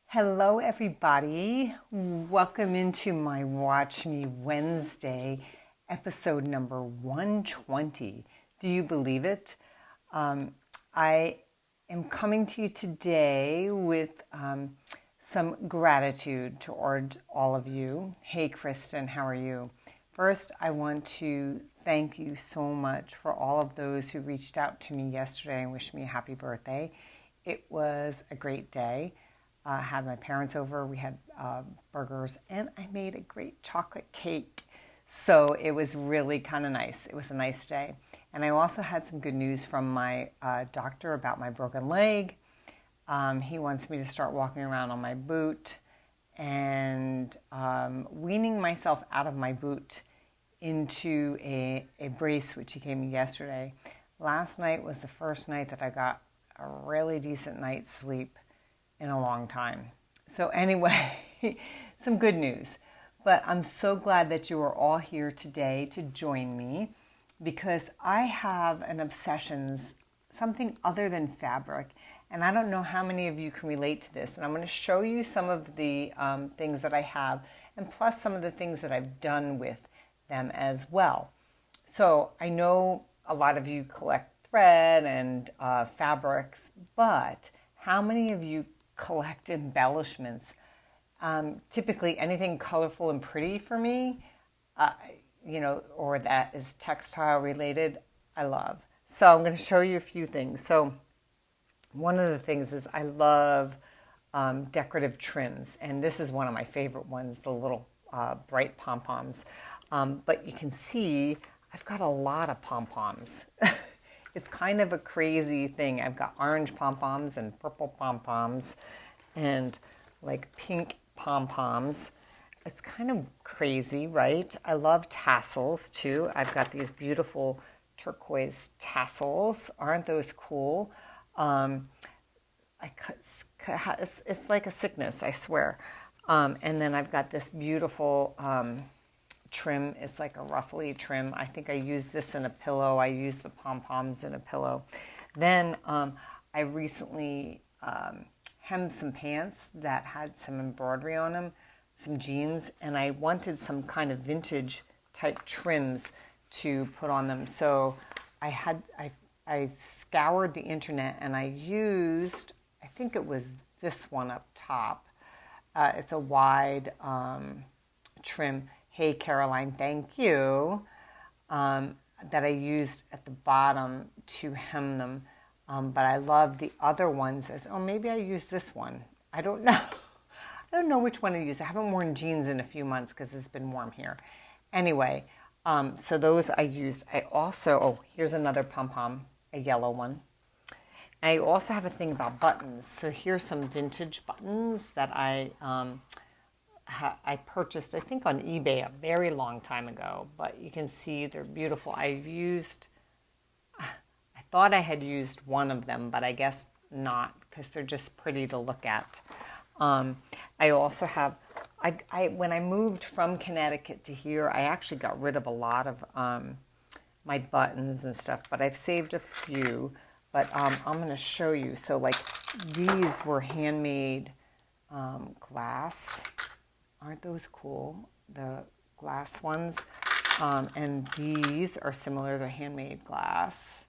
Hello everybody, welcome into my Watch Me Wednesday, episode number 120. Do you believe it? I am coming to you today with some gratitude toward all of you. Hey Kristen, how are you? First, I want to thank you so much for all of those who reached out to me yesterday and wished me a happy birthday. It was a great day. I had my parents over, we had burgers, and I made a great chocolate cake. So it was really kind of nice. It was a nice day. And I also had some good news from my doctor about my broken leg. He wants me to start walking around on my boot and weaning myself out of my boot into a brace, which he gave me yesterday. Last night was the first night that I got a really decent night's sleep in a long time. So anyway, some good news. But I'm so glad that you are all here today to join me because I have an obsession, something other than fabric. And I don't know how many of you can relate to this. And I'm going to show you some of the things that I have and plus some of the things that I've done with them as well. So I know a lot of you collect thread and fabrics, but how many of you collect embellishments? Typically anything colorful and pretty for me, or that is textile related, I love. So I'm going to show you a few things. So one of the things is I love decorative trims, and this is one of my favorite ones, the little bright pom-poms. But you can see I've got a lot of pom-poms. It's kind of a crazy thing. I've got orange pom-poms and purple pom-poms and like pink pom-poms. It's kind of crazy, right? I love tassels too. I've got these beautiful turquoise tassels. Aren't those cool? It's like a sickness, I swear. And then I've got this beautiful trim. It's like a ruffly trim. I think I use this in a pillow. I use the pom-poms in a pillow. Then I recently hemmed some pants that had some embroidery on them, some jeans, and I wanted some kind of vintage type trims to put on them. So I scoured the internet and I used, I think it was this one up top. It's a wide trim. Hey, Caroline, thank you, that I used at the bottom to hem them. But I love the other ones. Maybe I used this one. I don't know. I don't know which one I used. I haven't worn jeans in a few months because it's been warm here. Anyway, so those I used. I also, here's another pom-pom, a yellow one. I also have a thing about buttons. So here's some vintage buttons that I purchased, I think, on eBay a very long time ago, but you can see they're beautiful. I thought I had used one of them, but I guess not because they're just pretty to look at. I also have, when I moved from Connecticut to here, I actually got rid of a lot of my buttons and stuff, but I've saved a few, but I'm going to show you. So like these were handmade glass. Aren't those cool? The glass ones. And these are similar to handmade glass.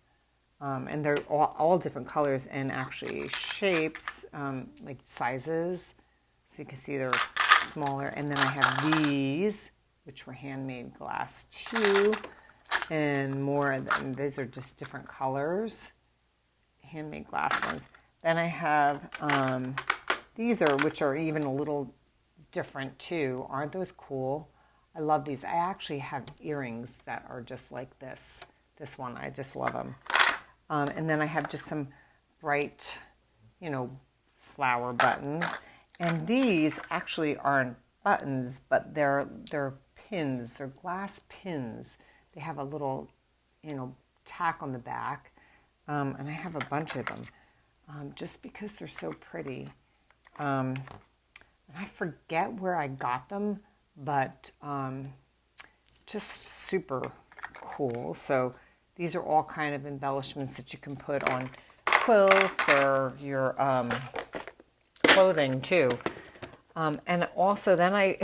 And they're all different colors and actually shapes, like sizes. So you can see they're smaller. And then I have these, which were handmade glass too. And more, and these are just different colors. Handmade glass ones. Then I have these which are even a little different too. Aren't those cool? I love these. I actually have earrings that are just like this. This one, I just love them. And then I have just some bright, flower buttons. And these actually aren't buttons, but they're pins. They're glass pins. They have a little, tack on the back. And I have a bunch of them just because they're so pretty. And I forget where I got them, but just super cool. So these are all kind of embellishments that you can put on quilts or your clothing too. And also then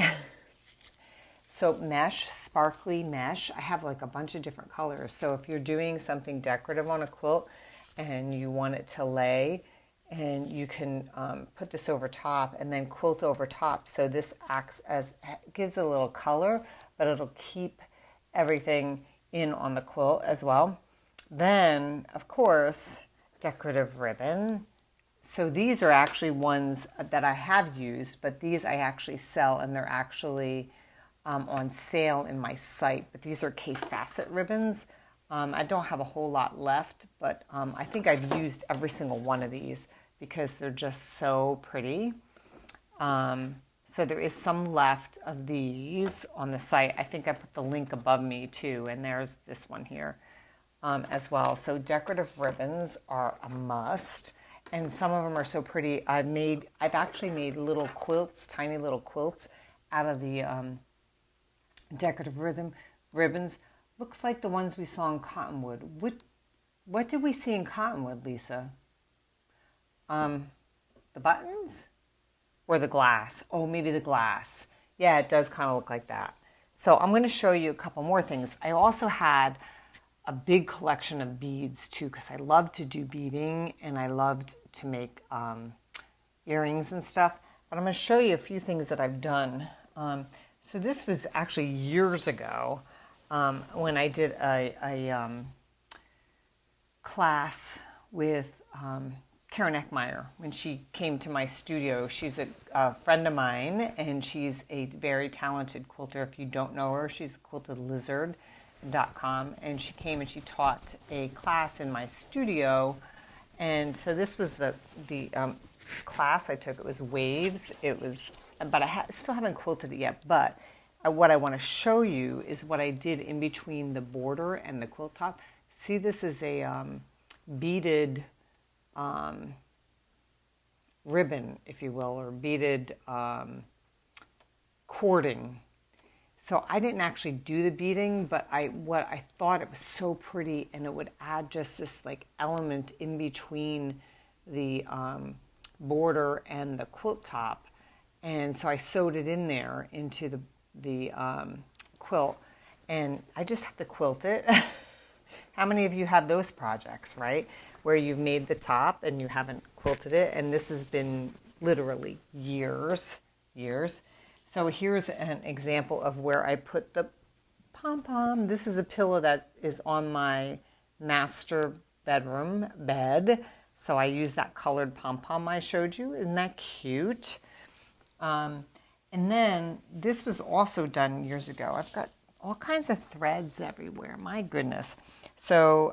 so mesh, sparkly mesh, I have like a bunch of different colors. So if you're doing something decorative on a quilt and you want it to lay, and you can put this over top and then quilt over top. So this acts as, gives a little color, but it'll keep everything in on the quilt as well. Then, of course, decorative ribbon. So these are actually ones that I have used, but these I actually sell, and they're actually on sale in my site. But these are K-facet ribbons. I don't have a whole lot left, but I think I've used every single one of these because they're just so pretty. So there is some left of these on the site. I think I put the link above me too, and there's this one here as well. So decorative ribbons are a must, and some of them are so pretty. I've actually made little quilts, tiny little quilts out of the decorative ribbons. Looks like the ones we saw in Cottonwood. What did we see in Cottonwood, Lisa? The buttons? Or the glass? Oh, maybe the glass. Yeah, it does kind of look like that. So I'm going to show you a couple more things. I also had a big collection of beads too, because I love to do beading and I loved to make earrings and stuff. But I'm going to show you a few things that I've done. So this was actually years ago. When I did a class with Karen Eckmeyer, when she came to my studio. She's a friend of mine, and she's a very talented quilter. If you don't know her, she's quiltedlizard.com, and she came and she taught a class in my studio. And so this was the class I took. It was Waves. But I still haven't quilted it yet, but what I want to show you is what I did in between the border and the quilt top. See, this is a beaded ribbon, if you will, or beaded cording. So I didn't actually do the beading, but I thought it was so pretty, and it would add just this like element in between the border and the quilt top. And so I sewed it in there into the quilt, and I just have to quilt it. How many of you have those projects, right? Where you've made the top and you haven't quilted it, and this has been literally years. So here's an example of where I put the pom-pom. This is a pillow that is on my master bedroom bed. So I use that colored pom-pom I showed you. Isn't that cute? And then this was also done years ago. I've got all kinds of threads everywhere. My goodness. So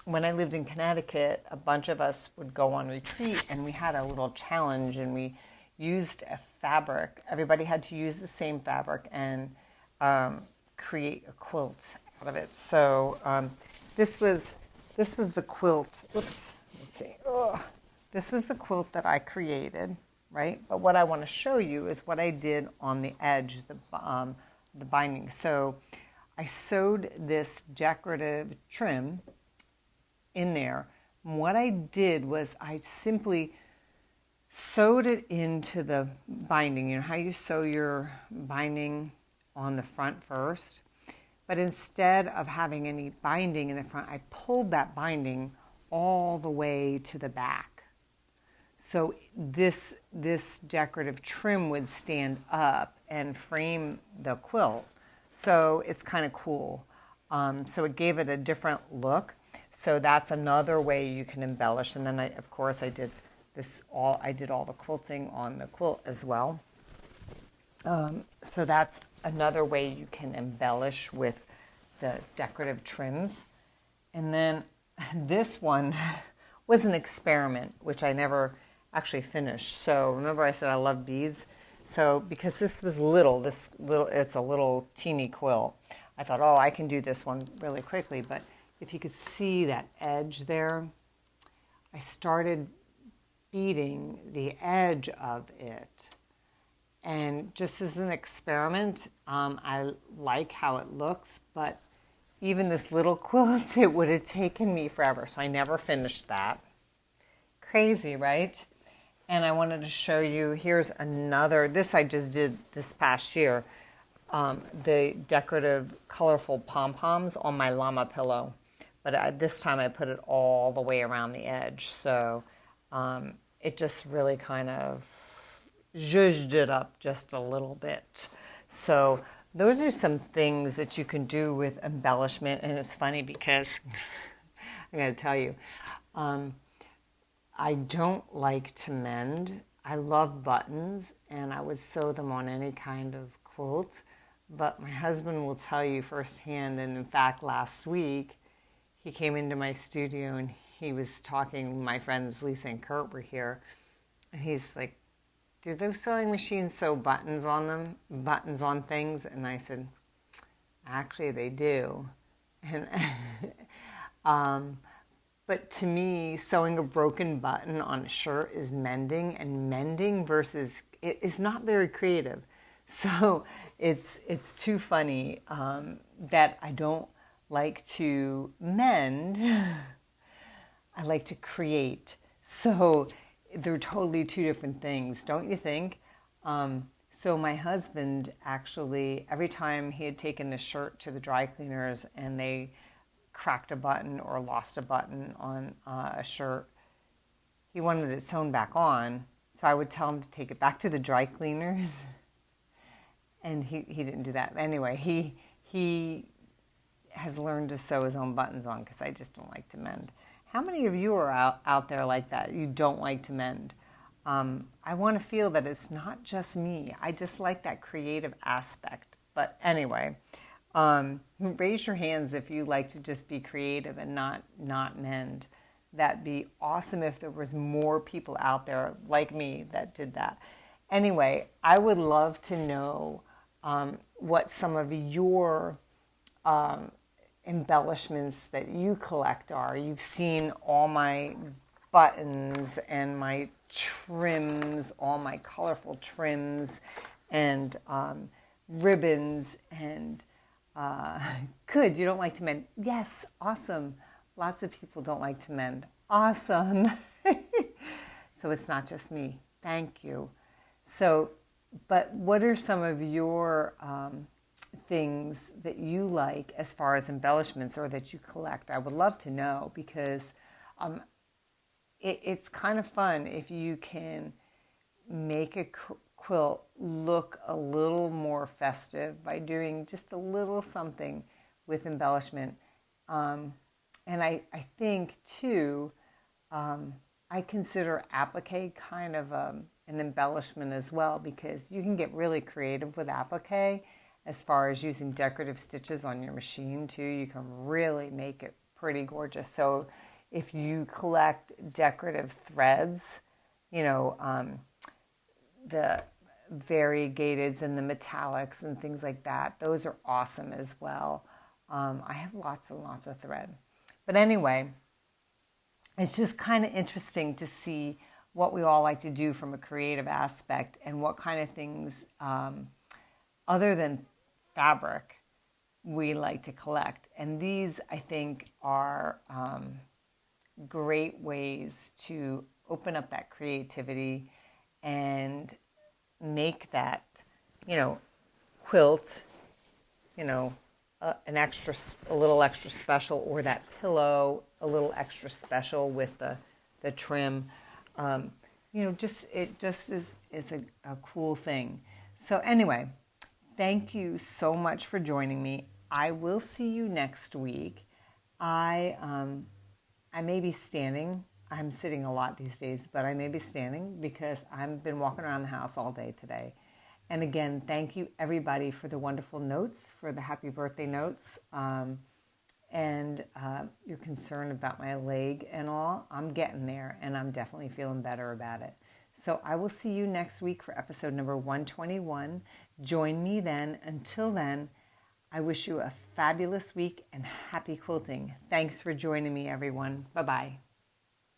when I lived in Connecticut, a bunch of us would go on retreat, and we had a little challenge, and we used a fabric. Everybody had to use the same fabric and create a quilt out of it. So this was the quilt. Oops. Let's see. This was the quilt that I created. Right? But what I want to show you is what I did on the edge, the binding. So I sewed this decorative trim in there. And what I did was I simply sewed it into the binding. You know how you sew your binding on the front first? But instead of having any binding in the front, I pulled that binding all the way to the back. So this decorative trim would stand up and frame the quilt. So it's kind of cool. So it gave it a different look. So that's another way you can embellish. And then of course I did all the quilting on the quilt as well. So that's another way you can embellish with the decorative trims. And then this one was an experiment, which I never actually finished. So remember I said I love beads? So because this was it's a little teeny quilt, I thought, oh, I can do this one really quickly. But if you could see that edge there, I started beading the edge of it. And just as an experiment, I like how it looks, but even this little quilt, it would have taken me forever. So I never finished that. Crazy, right? And I wanted to show you, here's another, this I just did this past year, the decorative colorful pom-poms on my llama pillow. But this time I put it all the way around the edge. So it just really kind of zhuzhed it up just a little bit. So those are some things that you can do with embellishment. And it's funny because I got to tell you, I don't like to mend. I love buttons, and I would sew them on any kind of quilt. But my husband will tell you firsthand, and in fact, last week, he came into my studio and he was talking, my friends Lisa and Kurt were here, and he's like, do those sewing machines sew buttons on them, buttons on things? And I said, actually they do. And but to me, sewing a broken button on a shirt is mending, and mending versus, it is not very creative. So it's too funny that I don't like to mend. I like to create. So they're totally two different things, don't you think? So my husband actually, every time he had taken a shirt to the dry cleaners and they cracked a button or lost a button on a shirt, he wanted it sewn back on. So I would tell him to take it back to the dry cleaners. And he didn't do that. Anyway, he has learned to sew his own buttons on because I just don't like to mend. How many of you are out there like that? You don't like to mend. I want to feel that it's not just me. I just like that creative aspect. But anyway, raise your hands if you like to just be creative and not mend. That'd be awesome if there was more people out there like me that did that. Anyway, I would love to know what some of your embellishments that you collect are. You've seen all my buttons and my trims, all my colorful trims and ribbons and good, you don't like to mend. Yes, awesome. Lots of people don't like to mend. Awesome. So it's not just me. Thank you. So, but what are some of your things that you like as far as embellishments or that you collect? I would love to know because it's kind of fun if you can make a quilt look a little more festive by doing just a little something with embellishment. And I think too, I consider applique kind of an embellishment as well, because you can get really creative with applique as far as using decorative stitches on your machine too. You can really make it pretty gorgeous. So if you collect decorative threads, you know, the variegateds and the metallics and things like that, those are awesome as well. I have lots and lots of thread. But anyway, it's just kind of interesting to see what we all like to do from a creative aspect and what kind of things, other than fabric, we like to collect. And these, I think, are great ways to open up that creativity and make that, you know, quilt, you know, a little extra special, or that pillow a little extra special with the trim. You know, it just is a cool thing. So anyway, thank you so much for joining me. I will see you next week. I may be standing. I'm sitting a lot these days, but I may be standing because I've been walking around the house all day today. And again, thank you everybody for the wonderful notes, for the happy birthday notes, and your concern about my leg and all. I'm getting there, and I'm definitely feeling better about it. So I will see you next week for episode number 121. Join me then. Until then, I wish you a fabulous week and happy quilting. Thanks for joining me, everyone. Bye-bye.